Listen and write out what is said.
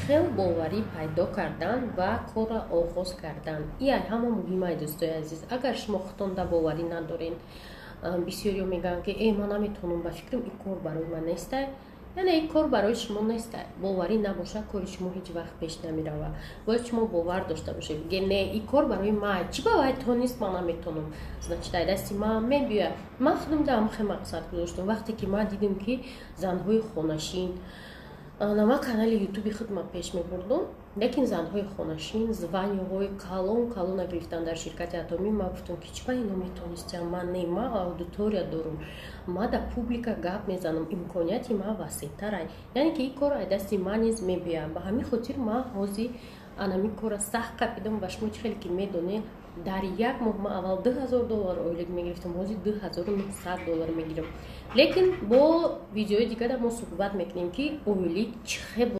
хел боварӣ пайдо кардан ва корро оғоз кардан. Ин ҳама муҳимае дӯстои азиз. Агар шумо худтон боварӣ надорен, бисёриё мегӯянд ки ман наметавонам, ба фикрам ин кор барои ман нестае. яъне ин кор барои шумо нестае. Боварӣ набоша, кори шумо ҳеҷ вақт пеш намерава. Бояд шумо бовар дошта бошед. Биге не, ин кор барои ман, чӣ бавайд то нест, ман наметавонам. Значит ай дасти ман мебиёяд. Ман худам дар мухи мақсад гузоштам. Вақте ки ман дидам ки занҳои хонашин нама канали ютуби худман пеш мебурдум, лекин занҳои хонашин званиёҳои калон гирифтан дар ширкати атомӣ. Ман гуфтам ки чӣ ба ино метавонистам, ман не, ман аудитория дорам, ман дар публика гап мезанам, имконияти ман васеътарай, яъне ки ин кор ай дасти ман низ мебиёяд. Ба ҳамин хотир ман ҳозир анамин кора сахт капидам ва шумо чӣ хеле ки медонед, дар як моҳ ман аввал $2000 ойлик мегирифтам, ҳозир $2100 мегирам. Лекин бо видеои дигар мо суҳбат мекунем ки ойлик чӣ